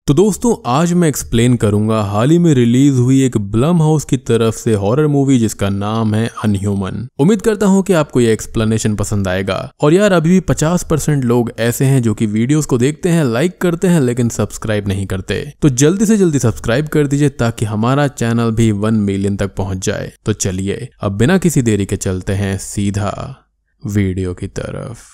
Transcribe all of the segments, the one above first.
तो दोस्तों आज मैं एक्सप्लेन करूंगा हाल ही में रिलीज हुई एक ब्लम हाउस की तरफ से हॉरर मूवी जिसका नाम है अनह्यूमन। उम्मीद करता हूं कि आपको ये एक्सप्लेनेशन पसंद आएगा। और यार अभी भी 50% लोग ऐसे हैं जो कि वीडियोस को देखते हैं, लाइक करते हैं लेकिन सब्सक्राइब नहीं करते। तो जल्दी से जल्दी सब्सक्राइब कर दीजिए ताकि हमारा चैनल भी 1 मिलियन तक पहुंच जाए। तो चलिए अब बिना किसी देरी के चलते हैं सीधा वीडियो की तरफ।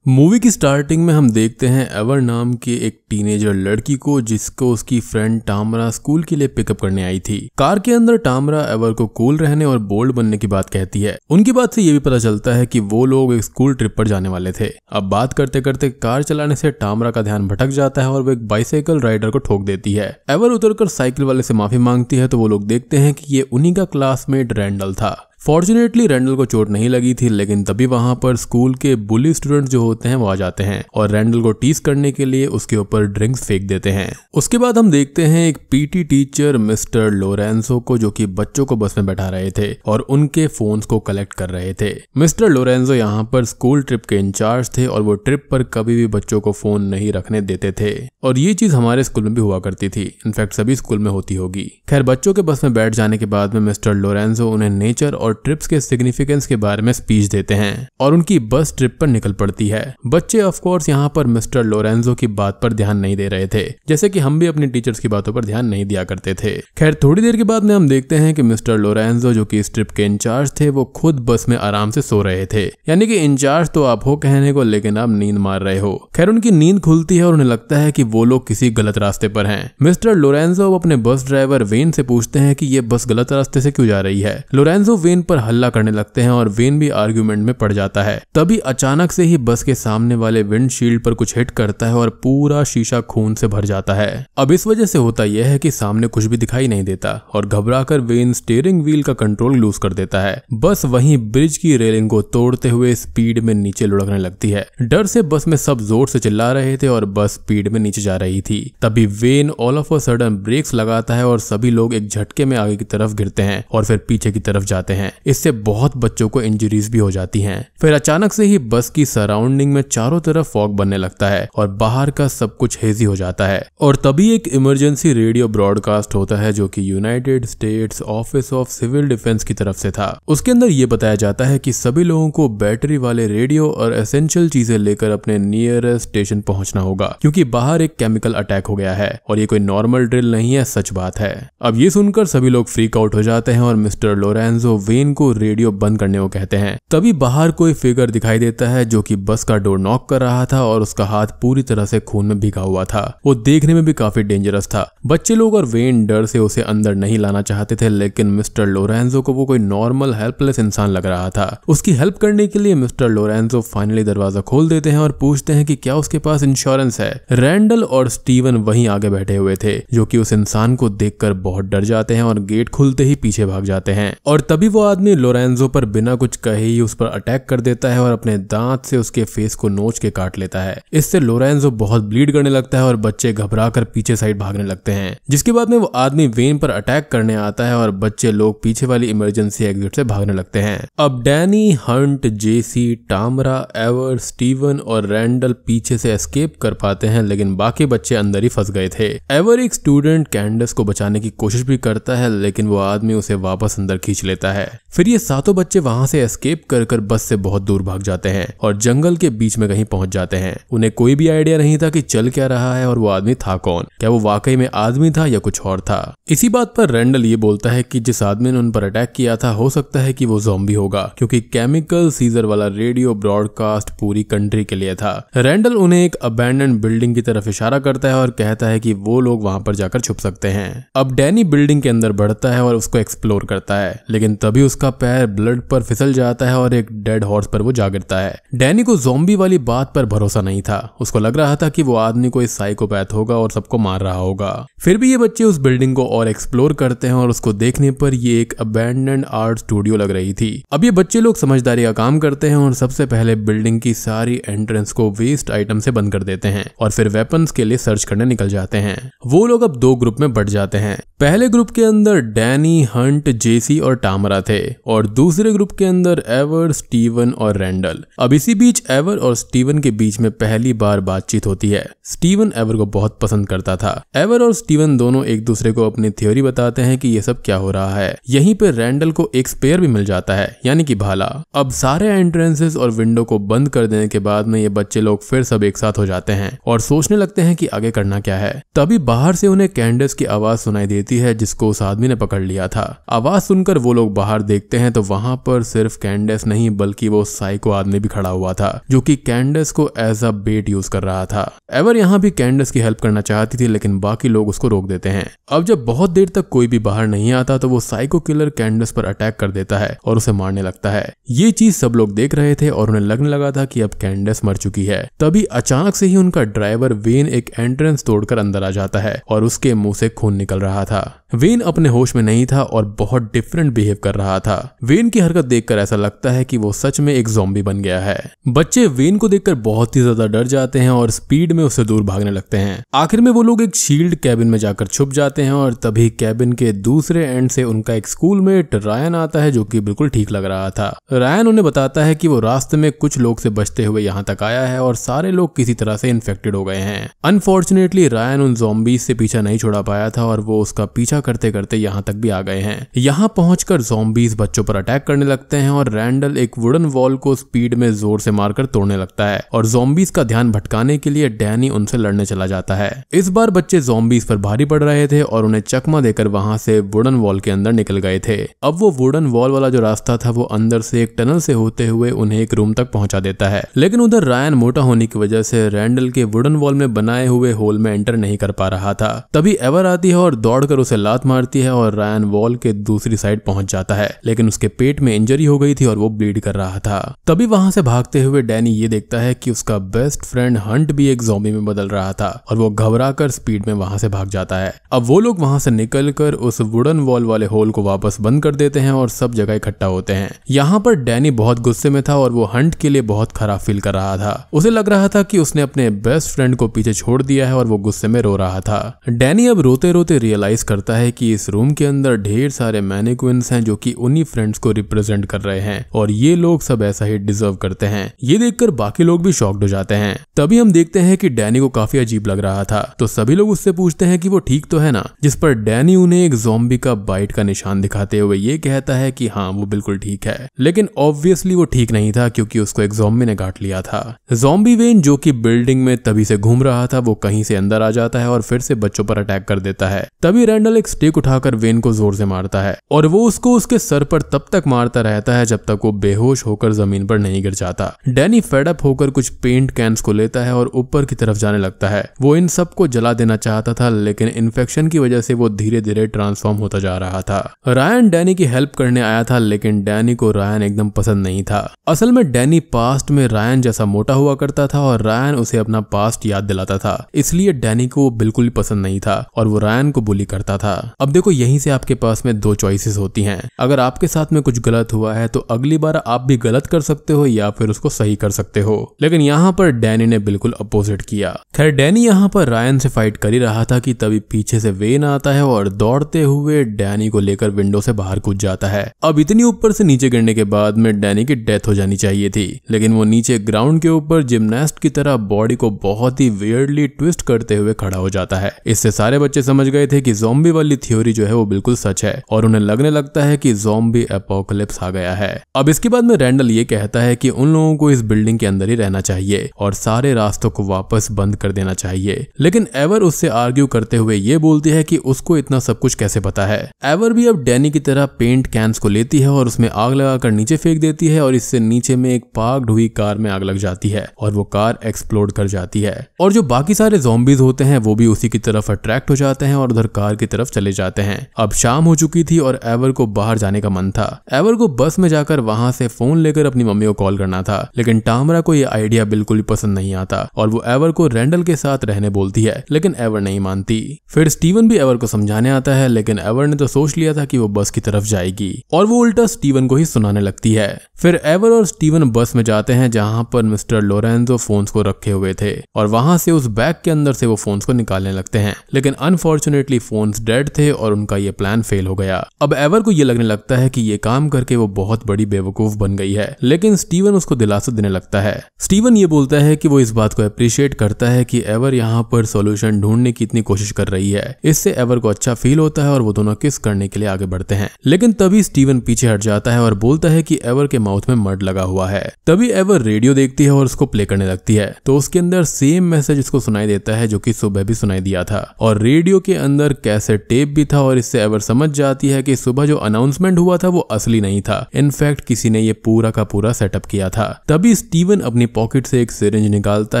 मूवी की स्टार्टिंग में हम देखते हैं एवर नाम की एक टीनेजर लड़की को जिसको उसकी फ्रेंड टामरा स्कूल के लिए पिकअप करने आई थी। कार के अंदर टामरा एवर को कूल रहने और बोल्ड बनने की बात कहती है। उनकी बात से ये भी पता चलता है कि वो लोग एक स्कूल ट्रिप पर जाने वाले थे। अब बात करते करते कार चलाने से टामरा का ध्यान भटक जाता है और वो एक बाइसाइकिल राइडर को ठोक देती है। एवर उतरकर साइकिल वाले से माफी मांगती है तो वो लोग देखते हैं कि ये उन्हीं का क्लासमेट रैंडल था। फॉर्चुनेटली रैंडल को चोट नहीं लगी थी, लेकिन तभी वहां पर स्कूल के बुली स्टूडेंट जो होते हैं वो आ जाते हैं और रैंडल को टीज करने के लिए उसके ऊपर ड्रिंक्स फेंक देते हैं। उसके बाद हम देखते हैं एक पीटी टीचर मिस्टर लोरेंसो को जो कि बच्चों को बस में बैठा रहे थे और उनके फोन्स को कलेक्ट कर रहे थे। मिस्टर लोरेंसो यहाँ पर स्कूल ट्रिप के इंचार्ज थे और वो ट्रिप पर कभी भी बच्चों को फोन नहीं रखने देते थे और ये चीज हमारे स्कूल में भी हुआ करती थी। इनफैक्ट सभी स्कूल में होती होगी। खैर बच्चों के बस में बैठ जाने के बाद में मिस्टर लोरेंसो उन्हें नेचर और ट्रिप्स के सिग्निफिकेंस के बारे में स्पीच देते हैं और उनकी बस ट्रिप पर निकल पड़ती है। बच्चे ऑफ कोर्स यहाँ पर मिस्टर लोरेंसो की बात पर ध्यान नहीं दे रहे थे, जैसे कि हम भी अपने टीचर्स की बातों पर ध्यान नहीं दिया करते थे। खैर थोड़ी देर के बाद में हम देखते हैं कि मिस्टर लोरेंसो जो कि इस ट्रिप के इंचार्ज थे वो खुद बस में आराम से सो रहे थे। यानी कि इंचार्ज तो आप हो कहने को, लेकिन आप नींद मार रहे हो। खैर उनकी नींद खुलती है और उन्हें लगता है कि वो लोग किसी गलत रास्ते पर हैं। मिस्टर लोरेंसो अपने बस ड्राइवर वेन से पूछते हैं कि ये बस गलत रास्ते से क्यों जा रही है। लोरेंसो वेन पर हल्ला करने लगते हैं और वेन भी आर्ग्यूमेंट में पड़ जाता है। तभी अचानक से ही बस के सामने वाले विंडशील्ड पर कुछ हिट करता है और पूरा शीशा खून से भर जाता है। अब इस वजह से होता यह है कि सामने कुछ भी दिखाई नहीं देता और घबराकर वेन स्टीयरिंग व्हील का कंट्रोल लूज कर देता है। बस वहीं ब्रिज की रेलिंग को तोड़ते हुए स्पीड में नीचे लुढ़कने लगती है। डर से बस में सब जोर से चिल्ला रहे थे और बस स्पीड में नीचे जा रही थी। तभी when all of a sudden brakes लगाता है और सभी लोग एक झटके में आगे की तरफ गिरते हैं और फिर पीछे की तरफ जाते हैं। इससे बहुत बच्चों को इंजरीज भी हो जाती हैं। फिर अचानक से ही बस की सराउंडिंग में चारों तरफ फॉग बनने लगता है और बाहर का सब कुछ हेजी हो जाता है। और तभी एक इमरजेंसी रेडियो ब्रॉडकास्ट होता है जो कि United States Office of Civil Defense की तरफ से था। उसके अंदर ये बताया जाता है कि सभी लोगों को बैटरी वाले रेडियो और एसेंशियल चीजें लेकर अपने नियरेस्ट स्टेशन पहुंचना होगा क्योंकि बाहर एक केमिकल अटैक हो गया है और ये कोई नॉर्मल ड्रिल नहीं है, सच बात है। अब ये सुनकर सभी लोग फ्रीक आउट हो जाते हैं और मिस्टर लोरेंसो वेन को रेडियो बंद करने को कहते हैं। तभी बाहर कोई फिगर दिखाई देता है जो कि बस का डोर नॉक कर रहा था और उसका हाथ पूरी तरह से खून में भीगा हुआ था। वो देखने में भी काफी डेंजरस था। बच्चे लोग और वेन डर से उसे अंदर नहीं लाना चाहते थे, लेकिन मिस्टर लोरेंसो को वो कोई नॉर्मल हेल्पलेस इंसान लग रहा था। उसकी हेल्प करने के लिए मिस्टर लोरेंसो फाइनली दरवाजा खोल देते हैं और पूछते हैं कि क्या उसके पास इंश्योरेंस है। रैंडल और स्टीवन वहीं आगे बैठे हुए थे जो कि उस इंसान को देखकर बहुत डर जाते हैं और गेट खुलते ही पीछे भाग जाते हैं। और तभी वो आदमी लोरेंसो पर बिना कुछ कहे ही उस पर अटैक कर देता है और अपने दांत से उसके फेस को नोच के काट लेता है। इससे लोरेंसो बहुत ब्लीड करने लगता है और बच्चे घबराकर पीछे साइड भागने लगते हैं। जिसके बाद में वो आदमी वेन पर अटैक करने आता है और बच्चे लोग पीछे वाली इमरजेंसी एग्जिट से भागने लगते हैं। अब डैनी, हंट, जेसी, टामरा, एवर, स्टीवन और रैंडल पीछे से एस्केप कर पाते हैं, लेकिन बाकी बच्चे अंदर ही फंस गए थे। एवर एक स्टूडेंट कैंडस को बचाने की कोशिश भी करता है, लेकिन वो आदमी उसे वापस अंदर खींच लेता है। फिर ये सातों बच्चे वहां से एस्केप कर बस से बहुत दूर भाग जाते हैं और जंगल के बीच में कहीं पहुंच जाते हैं। उन्हें कोई भी आइडिया नहीं था कि चल क्या रहा है और वो आदमी था कौन, क्या वो वाकई में आदमी था या कुछ और था। इसी बात पर रैंडल ये बोलता है कि जिस आदमी ने उन पर अटैक किया था हो सकता है कि वो ज़ॉम्बी होगा क्योंकि केमिकल सीजर वाला रेडियो ब्रॉडकास्ट पूरी कंट्री के लिए था। रैंडल उन्हें एक अबैंडन्ड बिल्डिंग की तरफ इशारा करता है और कहता है कि वो लोग वहां पर जाकर छुप सकते हैं। अब डैनी बिल्डिंग के अंदर बढ़ता है और उसको एक्सप्लोर करता है, लेकिन तभी उसका पैर ब्लड पर फिसल जाता है और एक डेड हॉर्स पर वो जा गिरता है। डैनी को ज़ॉम्बी वाली बात पर भरोसा नहीं था। उसको लग रहा था कि वो आदमी कोई साइकोपैथ होगा और सबको मार रहा होगा। फिर भी ये बच्चे उस बिल्डिंग को और एक्सप्लोर करते हैं और उसको देखने पर ये एक अबैंडन्ड आर्ट स्टूडियो लग रही थी। अब ये बच्चे लोग समझदारी का काम करते हैं और सबसे पहले बिल्डिंग की सारी एंट्रेंस को वेस्ट आइटम से बंद कर देते हैं और फिर वेपन्स के लिए सर्च करने निकल जाते हैं। वो लोग अब दो ग्रुप में बट जाते हैं। पहले ग्रुप के अंदर डैनी, हंट, जेसी और टामरा थे और दूसरे ग्रुप के अंदर एवर, स्टीवन और रैंडल। अब इसी बीच एवर और स्टीवन के बीच में पहली बार बातचीत होती है। स्टीवन एवर को बहुत पसंद करता था। एवर और स्टीवन दोनों एक दूसरे को अपनी थ्योरी बताते हैं कि ये सब क्या हो रहा है। यहीं पे रैंडल को एक स्पेयर भी मिल जाता है, यानी कि भाला। अब सारे एंट्रेंसेस और विंडो को बंद कर देने के बाद में ये बच्चे लोग फिर सब एक साथ हो जाते हैं और सोचने लगते हैं कि आगे करना क्या है। तभी बाहर से उन्हें कैंडस की आवाज सुनाई देती है जिसको उस आदमी ने पकड़ लिया था। आवाज सुनकर वो लोग बाहर देखते हैं तो वहां पर सिर्फ कैंडस नहीं बल्कि वो साइको आदमी भी खड़ा हुआ था जो कि कैंडस को एज अ बेट यूज कर रहा था। एवर यहाँ भी कैंडस की हेल्प करना चाहती थी लेकिन बाकी लोग उसको रोक देते हैं। अब जब बहुत देर तक कोई भी बाहर नहीं आता तो वो साइको किलर कैंडस पर अटैक कर देता है और उसे मारने लगता है। ये चीज सब लोग देख रहे थे और उन्हें लगने लगा था कि अब कैंडस मर चुकी है। तभी अचानक से ही उनका ड्राइवर वेन एक एंट्रेंस तोड़कर अंदर आ जाता है और उसके मुंह से खून निकल रहा था। वेन अपने होश में नहीं था और बहुत डिफरेंट बिहेव कर रहा था। वेन की हरकत देखकर ऐसा लगता है कि वो सच में एक ज़ॉम्बी बन गया है। बच्चे वेन को देखकर बहुत ही ज्यादा डर जाते हैं और स्पीड में उससे दूर भागने लगते हैं। आखिर में वो लोग एक शील्ड कैबिन में जाकर छुप जाते हैं और तभी कैबिन के दूसरे एंड से उनका एक स्कूलमेट रायन आता है जो कि बिल्कुल ठीक लग रहा था। रायन उन्हें बताता है कि वो रास्ते में कुछ लोग से बचते हुए यहाँ तक आया है और सारे लोग किसी तरह से इन्फेक्टेड हो गए हैं। अनफॉर्चुनेटली रायन उन ज़ॉम्बीज से पीछा नहीं छुड़ा पाया था और वो उसका पीछा करते करते यहाँ तक भी आ गए हैं। यहाँ पहुंचकर ज़ॉम्बीज बच्चों पर अटैक करने लगते हैं और रैंडल एक वुडन वॉल को स्पीड में जोर से मारकर तोड़ने लगता है और ज़ॉम्बीज का ध्यान भटकाने के लिए डैनी उनसे लड़ने चला जाता है। इस बार बच्चे ज़ॉम्बीज पर भारी पड़ रहे थे और उन्हें चकमा देकर वहां से वुडन वॉल के अंदर निकल गए थे। अब वो वुडन वॉल वाला जो रास्ता था वो अंदर से एक टनल से होते हुए उन्हें एक रूम तक पहुंचा देता है। लेकिन उधर रायन मोटा होने की वजह से रैंडल के वुडन वॉल में बनाए हुए होल में एंटर नहीं कर पा रहा था। तभी एवर आती है और दौड़कर उसे लात मारती है और रायन वॉल के दूसरी साइड पहुंच जाता है लेकिन उसके पेट में इंजरी हो गई थी और वो ब्लीड कर रहा था। तभी वहां से भागते हुए डैनी ये देखता है कि उसका बेस्ट फ्रेंड हंट भी एक ज़ॉम्बी में बदल रहा था और वो घबराकर स्पीड में वहां से भाग जाता है। अब वो लोग वहां से निकलकर उस वुडन वॉल वाले होल को वापस बंद कर देते हैं और सब जगह इकट्ठा होते हैं। यहाँ पर डैनी बहुत गुस्से में था और वो हंट के लिए बहुत खराब फील कर रहा था। उसे लग रहा था कि उसने अपने बेस्ट फ्रेंड को पीछे छोड़ दिया है और वो गुस्से में रो रहा था। डैनी अब रोते रोते रियलाइज करता है कि इस रूम के अंदर ढेर सारे मैनिक्विन्स हैं जो कि उन्हीं फ्रेंड्स को रिप्रेजेंट कर रहे हैं और ये लोग सब ऐसा ही डिजर्व करते हैं। ये देखकर बाकी लोग भी शॉक्ड हो जाते हैं। तभी हम देखते हैं कि डैनी को काफी अजीब लग रहा था तो सभी लोग उससे पूछते हैं कि वो ठीक तो है ना, जिस पर डैनी उन्हें एक ज़ॉम्बी का बाइट का निशान दिखाते हुए ये कहता है कि हाँ वो बिल्कुल ठीक है। लेकिन ऑब्वियसली वो ठीक नहीं था क्योंकि उसको एक ज़ॉम्बी ने काट लिया था। ज़ॉम्बी वेन जो कि बिल्डिंग में तभी से घूम रहा था वो कहीं से अंदर आ जाता है और फिर से बच्चों पर अटैक कर देता है। तभी रैंडल एक स्टिक उठाकर वेन को जोर से मारता है और वो उसको उसके सर पर तब तक मारता रहता है जब तक वो बेहोश होकर जमीन पर नहीं गिर जाता। डैनी फेड अप होकर कुछ पेंट कैंस को लेता है और ऊपर की तरफ जाने लगता है। वो इन सब को जला देना चाहता था लेकिन इन्फेक्शन की वजह से वो धीरे धीरे ट्रांसफॉर्म होता जा रहा था। रायन डैनी की हेल्प करने आया था लेकिन डैनी को रायन एकदम पसंद नहीं था। असल में डैनी पास्ट में रायन जैसा मोटा हुआ करता था और रायन उसे अपना पास्ट याद दिलाता था, इसलिए डैनी को वो बिल्कुल पसंद नहीं था और वो रायन को बुली करता था। अब देखो यहीं से आपके पास में दो चॉइसेस होती हैं। अगर आपके साथ में कुछ गलत हुआ है तो अगली बार आप भी गलत कर सकते हो या फिर उसको सही कर सकते हो। लेकिन यहाँ पर डैनी ने बिल्कुल अपोजिट किया। खैर डैनी यहाँ पर रायन से फाइट कर ही रहा था कि तभी पीछे से वेन आता है और दौड़ते हुए डैनी को लेकर विंडो से बाहर कूद जाता है। अब इतनी ऊपर से नीचे गिरने के बाद में डैनी की डेथ हो जानी चाहिए थी लेकिन वो नीचे ग्राउंड के ऊपर जिम्नास्ट की तरह बॉडी को बहुत ही वियर्डली ट्विस्ट करते हुए खड़ा हो जाता है। इससे सारे बच्चे समझ गए थे कि ज़ॉम्बी वाली थ्योरी जो है वो बिल्कुल सच है और उन्हें लगने लगता है कि ज़ॉम्बी एपोकलिप्स आ गया है। अब इसके बाद में रैंडल ये कहता है कि उन लोगों को इस बिल्डिंग के अंदर ही रहना चाहिए और सारे रास्तों को वापस बंद कर देना चाहिए। लेकिन एवर उससे आर्ग्यू करते हुए ये बोलती है कि उसको इतना सब कुछ कैसे पता है। एवर भी अब डैनी की तरह पेंट कैंस को लेती है और उसमें आग लगाकर नीचे फेंक देती है और इससे नीचे में एक पार्क्ड हुई कार में आग लग जाती है और वो कार एक्सप्लोड कर जाती है और जो बाकी सारे ज़ॉम्बीज होते हैं वो भी उसी की तरफ अट्रैक्ट हो जाते हैं और उधर कार की तरफ तरफ चले जाते हैं। अब शाम हो चुकी थी और एवर को बाहर जाने का मन था। एवर को बस में जाकर वहां से फोन लेकर अपनी मम्मी को कॉल करना था, लेकिन टामरा को यह आइडिया बिल्कुल भी पसंद नहीं आता और वो एवर को रैंडल के साथ रहने बोलती है, लेकिन एवर नहीं मानती। फिर स्टीवन भी एवर को समझाने आता है, लेकिन एवर ने तो सोच लिया था कि वो बस की तरफ जाएगी और वो उल्टा स्टीवन को ही सुनाने लगती है। फिर एवर और स्टीवन बस में जाते हैं जहां पर मिस्टर लोरेंजो फोन्स को रखे हुए थे और वहां से उस बैग के अंदर से वो फोन्स को निकालने लगते हैं, लेकिन अनफॉर्चुनेटली फोन्स डेड थे और उनका ये प्लान फेल हो गया। अब एवर को ये लगने लगता है कि ये काम करके वो बहुत बड़ी बेवकूफ बन गई है, लेकिन स्टीवन उसको दिलासा देने लगता है। स्टीवन ये बोलता है कि वो इस बात को अप्रिशिएट करता है कि एवर यहाँ पर सॉल्यूशन ढूंढने की इतनी कोशिश कर रही है। इससे एवर को अच्छा फील होता है और वो दोनों किस करने के लिए आगे बढ़ते हैं, लेकिन तभी स्टीवन पीछे हट जाता है और बोलता है कि एवर के माउथ में मड लगा हुआ है। तभी एवर रेडियो देखती है और उसको प्ले करने लगती है, तो उसके अंदर सेम मैसेज उसको सुनाई देता है जो कि सुबह भी सुनाई दिया था और रेडियो के अंदर कैसेट टेप भी था और इससे एवर समझ जाती है कि सुबह जो अनाउंसमेंट हुआ था वो असली नहीं था, इनफैक्ट किसी ने ये पूरा का पूरा सेटअप किया था। तभी स्टीवन अपनी पॉकेट से एक सिरिंज निकालता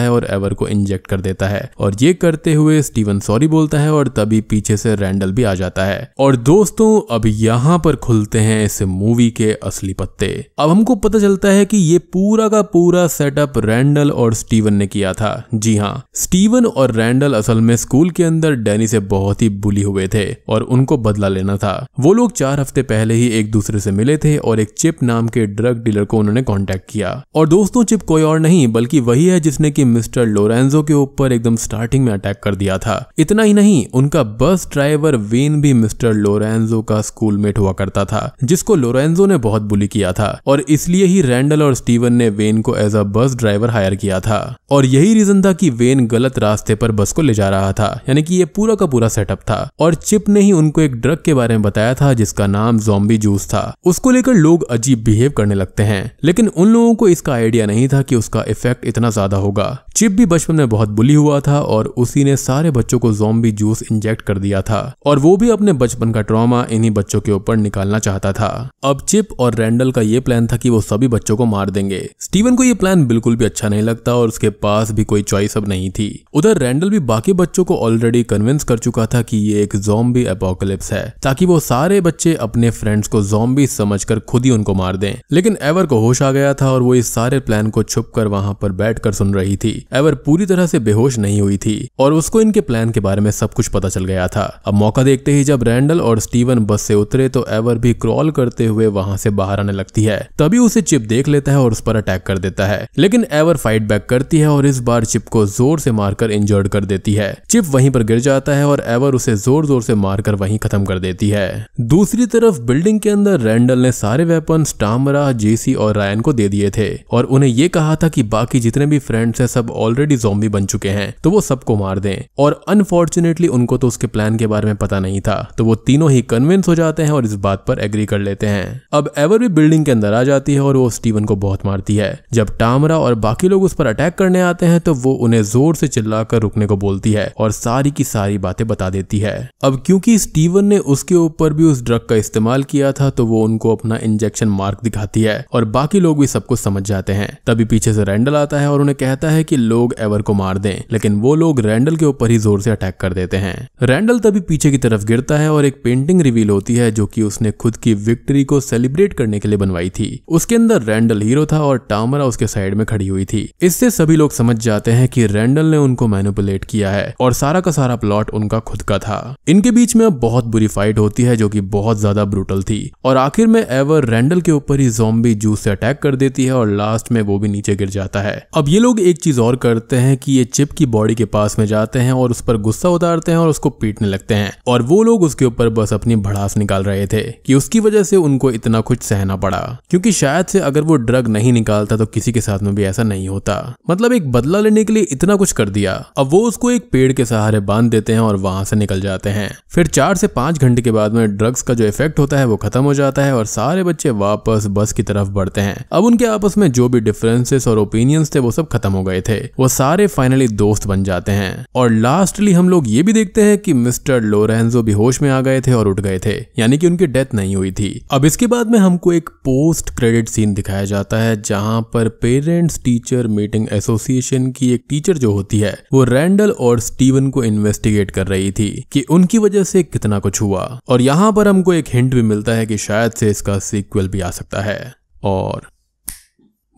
है और एवर को इंजेक्ट कर देता है और ये करते हुए स्टीवन सॉरी बोलता है और तभी पीछे से रैंडल भी आ जाता है। और दोस्तों अब यहाँ पर खुलते हैं इस मूवी के असली पत्ते। अब हमको पता चलता है कि ये पूरा का पूरा सेटअप रैंडल और स्टीवन ने किया था। जी हाँ, स्टीवन और रैंडल असल में स्कूल के अंदर डैनी से बहुत ही बुली हुए थे और उनको बदला लेना था। वो लोग 4 हफ्ते पहले ही एक दूसरे से मिले थे और एक चिप नाम के ड्रग डीलर को उन्होंने कांटेक्ट किया। और दोस्तों चिप कोई और नहीं बल्कि वही है जिसने कि मिस्टर लोरेंजो के ऊपर एकदम स्टार्टिंग में अटैक कर दिया था। इतना ही नहीं, उनका बस ड्राइवर वेन भी मिस्टर लोरेंजो का स्कूलमेट हुआ करता था, जिसको लोरेंजो ने बहुत बुली किया था और इसलिए ही रैंडल और स्टीवन ने वेन को as a bus driver higher किया था। और यही रीजन था कि वेन गलत रास्ते पर बस को ले जा रहा था, यानी कि ये पूरा का पूरा सेटअप था। और चिप ने ही उनको एक ड्रग के बारे में बताया था जिसका नाम ज़ॉम्बी जूस था। उसको लेकर लोग अजीब बिहेव करने लगते हैं, लेकिन उन लोगों को इसका आइडिया नहीं था कि उसका इफेक्ट इतना ज्यादा होगा। चिप भी बचपन में बहुत बुली हुआ था और उसी ने सारे बच्चों को ज़ॉम्बी जूस इंजेक्ट कर दिया था और वो भी अपने बचपन का ट्रॉमा इन्हीं बच्चों के ऊपर निकालना चाहता था। अब चिप और रैंडल का ये प्लान था कि वो सभी बच्चों को मार देंगे। स्टीवन को ये प्लान बिल्कुल भी अच्छा नहीं लगता और उसके पास भी कोई चॉइस अब नहीं थी। उधर रैंडल भी बाकी बच्चों को ऑलरेडी कन्विंस कर चुका था कि ये एक ज़ॉम्बी एपोकलिप्स है, ताकि वो सारे बच्चे अपने फ्रेंड्स को ज़ॉम्बी समझकर खुद ही उनको मार दें। लेकिन एवर को होश आ गया था और वो इस सारे प्लान को छुपकर वहां पर बैठकर सुन रही थी। एवर पूरी तरह से बेहोश नहीं हुई थी और उसको इनके प्लान के बारे में सब कुछ पता चल गया था। अब मौका देखते ही जब रैंडल और स्टीवन बस से उतरे तो एवर भी क्रॉल करते हुए वहां से बाहर आने लगती है। तभी उसे चिप देख लेता है और उस पर अटैक कर देता है, लेकिन एवर फाइट बैक करती है और इस बार चिप को जोर से मारकर इंजर्ड कर देती है। चिप वहीं पर गिर जाता है और एवर उसे जोर जोर से मारकर वहीं खत्म कर देती है। दूसरी तरफ बिल्डिंग के अंदर रैंडल ने सारे वेपन्स टामरा, जेसी और रायन को दे दिए थे और उन्हें यह कहा था कि बाकी जितने भी फ्रेंड्स हैं सब ऑलरेडी ज़ॉम्बी बन चुके हैं तो वो सबको मार दें। और अनफॉर्चुनेटली उनको तो उसके प्लान के बारे में पता नहीं था, तो वो तीनों ही कन्विंस हो जाते हैं और इस बात पर एग्री कर लेते हैं। अब एवर भी बिल्डिंग के अंदर आ जाती है और वो स्टीवन को बहुत मारती है। जब टामरा और बाकी लोग उस पर अटैक करने आते हैं तो वो उन्हें जोर से चिल्लाकर रुकने को बोलती है और सारी की सारी बातें बता देती है। अब क्योंकि स्टीवन ने उसके ऊपर भी उस ड्रग का इस्तेमाल किया था तो वो उनको अपना इंजेक्शन मार्क दिखाती है और बाकी लोग भी सब कुछ समझ जाते हैं। तभी पीछे से रैंडल आता है और उन्हें कहता है कि लोग एवर को मार दें, लेकिन वो लोग रैंडल के ऊपर ही जोर से अटैक कर देते हैं। रैंडल तभी पीछे की तरफ गिरता है और एक पेंटिंग रिवील होती है जो कि उसने खुद की विक्ट्री को सेलिब्रेट करने के लिए बनवाई थी। उसके अंदर रैंडल हीरो था और टामरा उसके साइड में खड़ी हुई थी। इससे सभी लोग समझ जाते हैं कि रैंडल ने उनको मैनिपुलेट किया है और सारा का सारा प्लॉट उनका खुद का था। इनके बीच में अब बहुत बुरी फाइट होती है जो कि बहुत ज्यादा ब्रूटल थी और आखिर में एवर रैंडल के ऊपर ही ज़ॉम्बी जूस से अटैक कर देती है और लास्ट में वो भी नीचे गिर जाता है। अब ये लोग एक चीज और करते हैं कि ये चिप की बॉडी के पास में जाते हैं और उस पर गुस्सा उतारते हैं और उसको पीटने लगते हैं और वो लोग उसके ऊपर बस अपनी भड़ास निकाल रहे थे कि उसकी वजह से उनको इतना कुछ सहना पड़ा, क्योंकि शायद से अगर वो ड्रग नहीं निकालता तो किसी के साथ में भी ऐसा नहीं होता। मतलब एक बदला लेने के लिए इतना कुछ कर दिया। अब वो उसको एक पेड़ के सहारे बांध देते हैं और वहां से निकल जाते हैं। फिर 4 से 5 घंटे के बाद में ड्रग्स का जो इफेक्ट होता है वो खत्म हो जाता है और सारे बच्चे वापस बस की तरफ बढ़ते हैं। अब उनके आपस में जो भी डिफरेंसेस और ओपिनियंस थे वो सब खत्म हो गए थे। वो सारे फाइनली दोस्त बन जाते हैं और लास्टली हम लोग ये भी देखते हैं कि मिस्टर लोरेंजो भी होश में आ गए थे और उठ गए थे, यानी कि उनकी डेथ नहीं हुई थी। अब इसके बाद में हमको एक पोस्ट क्रेडिट सीन दिखाया जाता है जहां पर पेरेंट्स टीचर मीटिंग एसोसिएशन की एक टीचर जो होती है वो रैंडल और स्टीवन को इन्वेस्टिगेट कर रही थी कि उनकी उनकी वजह से कितना कुछ हुआ। और यहाँ पर हमको एक हिंट भी मिलता है कि शायद से इसका सीक्वल भी आ सकता है। और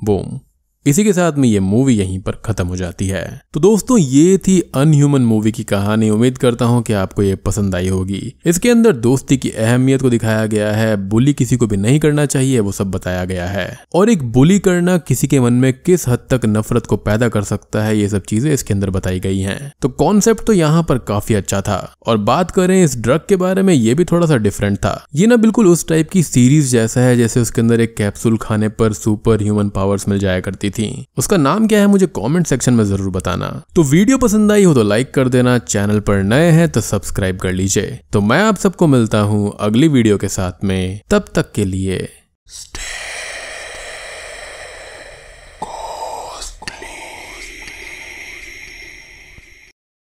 बूम, इसी के साथ में ये मूवी यहीं पर खत्म हो जाती है। तो दोस्तों ये थी अनह्यूमन मूवी की कहानी। उम्मीद करता हूँ कि आपको ये पसंद आई होगी। इसके अंदर दोस्ती की अहमियत को दिखाया गया है, बुली किसी को भी नहीं करना चाहिए वो सब बताया गया है, और एक बुली करना किसी के मन में किस हद तक नफरत को पैदा कर सकता है ये सब चीजें इसके अंदर बताई गई हैं। तो कॉन्सेप्ट तो यहाँ पर काफी अच्छा था। और बात करें इस ड्रग के बारे में, ये भी थोड़ा सा डिफरेंट था। ये ना बिल्कुल उस टाइप की सीरीज जैसा है जैसे उसके अंदर एक कैप्सूल खाने पर सुपर ह्यूमन पावर्स मिल जाया करती थी। उसका नाम क्या है मुझे कमेंट सेक्शन में जरूर बताना। तो वीडियो पसंद आई हो तो लाइक कर देना, चैनल पर नए हैं तो सब्सक्राइब कर लीजिए। तो मैं आप सबको मिलता हूं अगली वीडियो के साथ में, तब तक के लिए